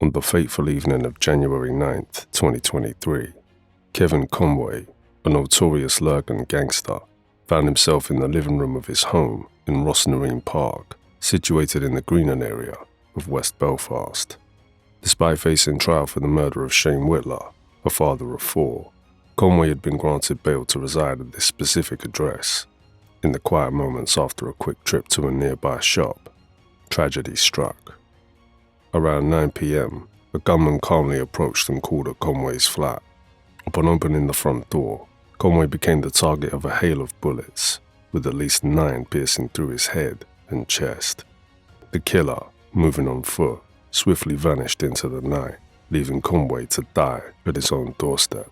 On the fateful evening of January 9th, 2023, Kevin Conway, a notorious Lurgan gangster, found himself in the living room of his home in Lurgan Park, situated in the Greenan area of West Belfast. Despite facing trial for the murder of Shane Whitler, a father of four, Conway had been granted bail to reside at this specific address. In the quiet moments after a quick trip to a nearby shop, tragedy struck. Around 9 p.m., a gunman calmly approached and called at Conway's flat. Upon opening the front door, Conway became the target of a hail of bullets, with at least 9 piercing through his head and chest. The killer, moving on foot, swiftly vanished into the night, leaving Conway to die at his own doorstep.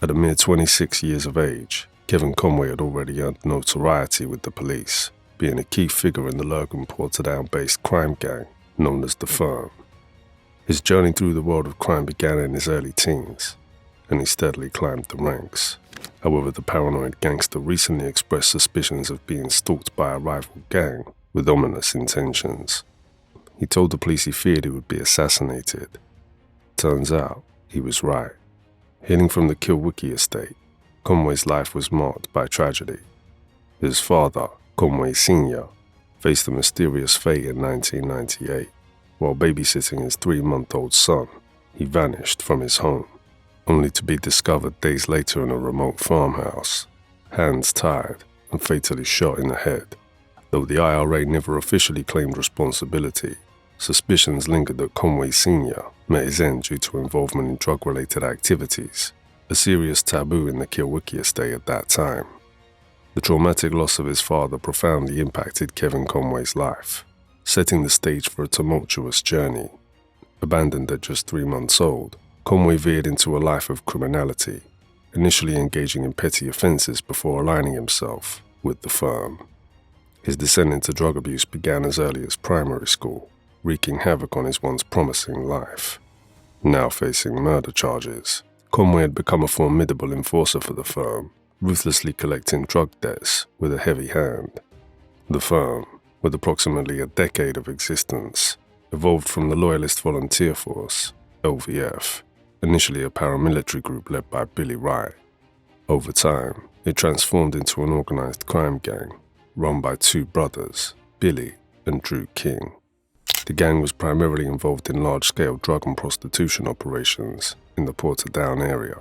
At a mere 26 years of age, Kevin Conway had already earned notoriety with the police, being a key figure in the Lurgan Portadown-based crime gang known as the Firm. His journey through the world of crime began in his early teens, and he steadily climbed the ranks. However, the paranoid gangster recently expressed suspicions of being stalked by a rival gang with ominous intentions. He told the police he feared he would be assassinated. Turns out, he was right. Hailing from the Kilwickie estate, Conway's life was marked by tragedy. His father, Conway Sr., faced a mysterious fate in 1998. While babysitting his 3-month-old son, he vanished from his home, only to be discovered days later in a remote farmhouse, hands tied and fatally shot in the head. Though the IRA never officially claimed responsibility, suspicions lingered that Conway Sr. met his end due to involvement in drug-related activities, a serious taboo in the Kilwickie estate at that time. The traumatic loss of his father profoundly impacted Kevin Conway's life, setting the stage for a tumultuous journey. Abandoned at just 3 months old, Conway veered into a life of criminality, initially engaging in petty offenses before aligning himself with the Firm. His descent into drug abuse began as early as primary school, wreaking havoc on his once promising life. Now facing murder charges, Conway had become a formidable enforcer for the Firm, ruthlessly collecting drug debts with a heavy hand. The Firm, with approximately a decade of existence, evolved from the Loyalist Volunteer Force, LVF, initially a paramilitary group led by Billy Wright. Over time, it transformed into an organized crime gang, run by 2 brothers, Billy and Drew King. The gang was primarily involved in large-scale drug and prostitution operations in the Portadown area.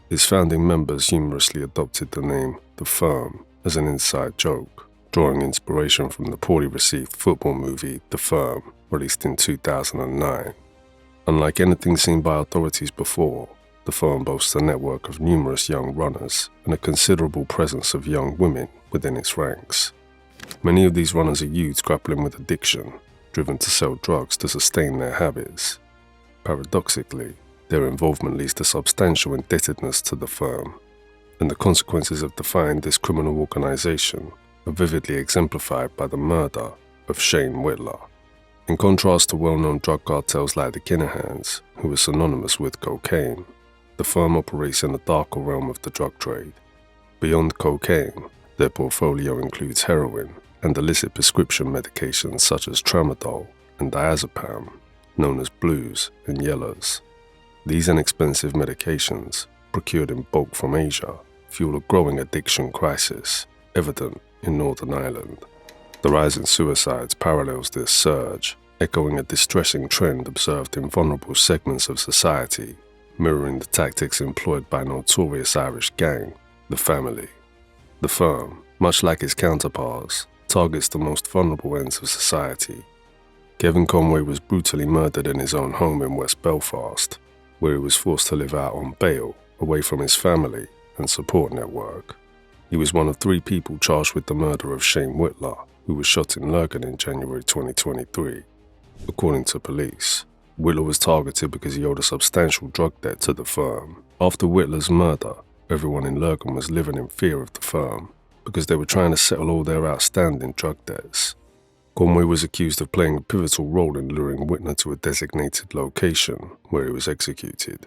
Its founding members humorously adopted the name The Firm as an inside joke, drawing inspiration from the poorly received football movie The Firm, released in 2009. Unlike anything seen by authorities before, the Firm boasts a network of numerous young runners and a considerable presence of young women within its ranks. Many of these runners are youths grappling with addiction, driven to sell drugs to sustain their habits. Paradoxically, their involvement leads to substantial indebtedness to the Firm, and the consequences of defying this criminal organization are vividly exemplified by the murder of Shane Whitler. In contrast to well-known drug cartels like the Kinahans, who are synonymous with cocaine, the Firm operates in the darker realm of the drug trade. Beyond cocaine, their portfolio includes heroin and illicit prescription medications such as tramadol and diazepam, known as blues and yellows. These inexpensive medications, procured in bulk from Asia, fuel a growing addiction crisis, evident in Northern Ireland. The rise in suicides parallels this surge, echoing a distressing trend observed in vulnerable segments of society, mirroring the tactics employed by notorious Irish gang, the Family. The Firm, much like its counterparts, targets the most vulnerable ends of society. Kevin Conway was brutally murdered in his own home in West Belfast, where he was forced to live out on bail, away from his family and support network. He was one of 3 people charged with the murder of Shane Whitler, who was shot in Lurgan in January 2023. According to police, Whitler was targeted because he owed a substantial drug debt to the Firm. After Whitler's murder, everyone in Lurgan was living in fear of the Firm because they were trying to settle all their outstanding drug debts. Conway was accused of playing a pivotal role in luring Whitler to a designated location where he was executed.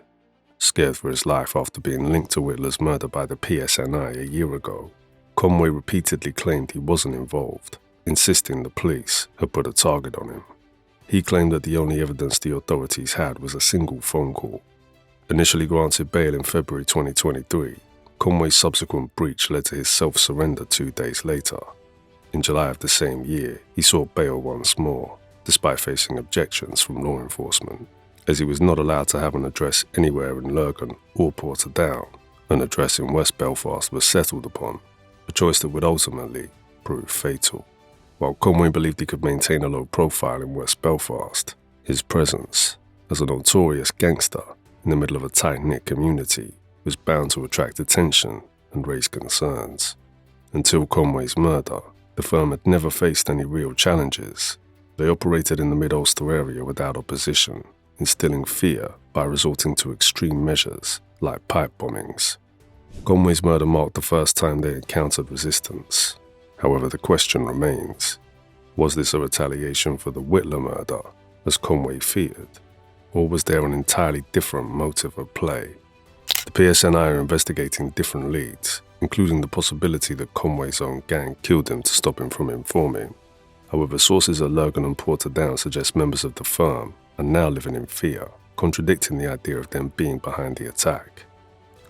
Scared for his life after being linked to Whitler's murder by the PSNI a year ago, Conway repeatedly claimed he wasn't involved, insisting the police had put a target on him. He claimed that the only evidence the authorities had was a single phone call. Initially granted bail in February 2023, Conway's subsequent breach led to his self-surrender 2 days later. In July of the same year, he sought bail once more, despite facing objections from law enforcement, as he was not allowed to have an address anywhere in Lurgan or Portadown. An address in West Belfast was settled upon, a choice that would ultimately prove fatal. While Conway believed he could maintain a low profile in West Belfast, his presence as a notorious gangster in the middle of a tight-knit community was bound to attract attention and raise concerns. Until Conway's murder, the firm had never faced any real challenges. They operated in the Mid-Ulster area without opposition, instilling fear by resorting to extreme measures like pipe bombings. Conway's murder marked the first time they encountered resistance. However, the question remains, was this a retaliation for the Whitler murder, as Conway feared, or was there an entirely different motive at play? The PSNI are investigating different leads, including the possibility that Conway's own gang killed him to stop him from informing. However, sources at Lurgan and Portadown suggest members of the firm are now living in fear, contradicting the idea of them being behind the attack.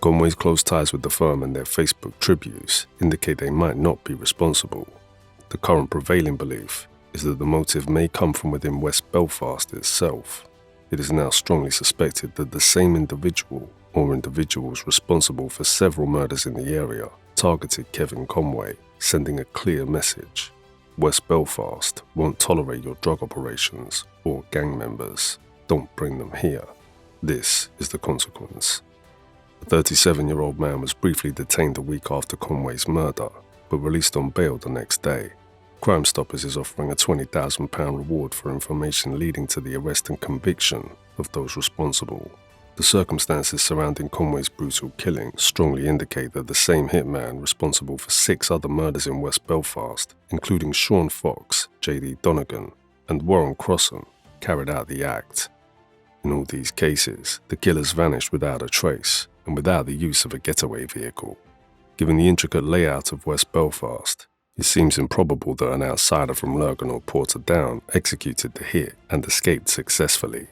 Conway's close ties with the firm and their Facebook tributes indicate they might not be responsible. The current prevailing belief is that the motive may come from within West Belfast itself. It is now strongly suspected that the same individual or individuals responsible for several murders in the area targeted Kevin Conway, sending a clear message. West Belfast won't tolerate your drug operations or gang members. Don't bring them here. This is the consequence. The 37-year-old man was briefly detained a week after Conway's murder, but released on bail the next day. Crime Stoppers is offering a £20,000 reward for information leading to the arrest and conviction of those responsible. The circumstances surrounding Conway's brutal killing strongly indicate that the same hitman responsible for 6 other murders in West Belfast, including Sean Fox, J.D. Donegan, and Warren Crossan, carried out the act. In all these cases, the killers vanished without a trace and without the use of a getaway vehicle. Given the intricate layout of West Belfast, it seems improbable that an outsider from Lurgan or Portadown executed the hit and escaped successfully.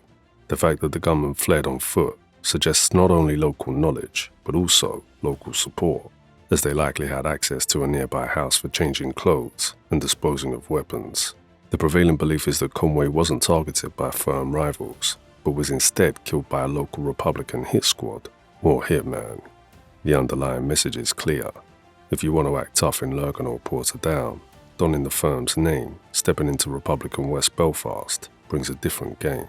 The fact that the gunman fled on foot suggests not only local knowledge, but also local support, as they likely had access to a nearby house for changing clothes and disposing of weapons. The prevailing belief is that Conway wasn't targeted by firm rivals, but was instead killed by a local Republican hit squad or hitman. The underlying message is clear. If you want to act tough in Lurgan or Portadown, donning the firm's name, stepping into Republican West Belfast brings a different game.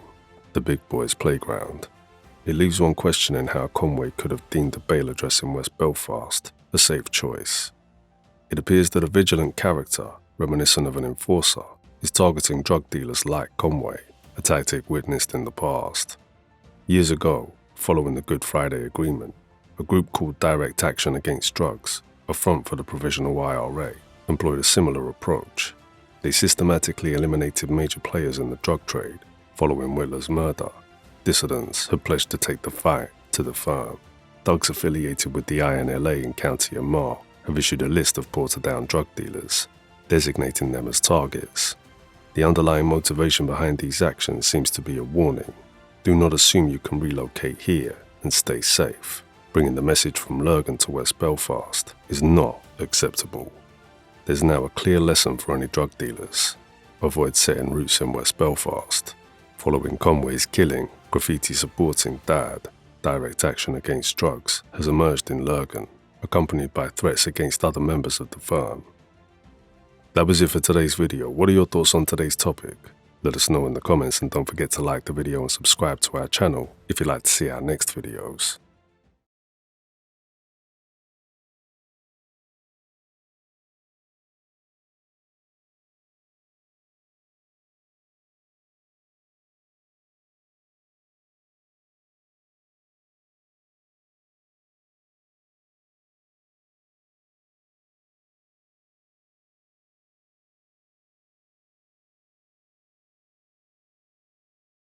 The big boys' playground. It leaves one questioning how Conway could have deemed the bail address in West Belfast a safe choice. It appears that a vigilant character, reminiscent of an enforcer, is targeting drug dealers like Conway, a tactic witnessed in the past. Years ago, following the Good Friday Agreement, a group called Direct Action Against Drugs, a front for the Provisional IRA, employed a similar approach. They systematically eliminated major players in the drug trade. Following Whitler's murder, dissidents had pledged to take the fight to the firm. Thugs affiliated with the INLA in County Armagh have issued a list of Portadown drug dealers, designating them as targets. The underlying motivation behind these actions seems to be a warning. Do not assume you can relocate here and stay safe. Bringing the message from Lurgan to West Belfast is not acceptable. There's now a clear lesson for any drug dealers. Avoid setting roots in West Belfast. Following Conway's killing, graffiti supporting Dad, Direct Action Against Drugs, has emerged in Lurgan, accompanied by threats against other members of the firm. That was it for today's video. What are your thoughts on today's topic? Let us know in the comments, and don't forget to like the video and subscribe to our channel if you'd like to see our next videos.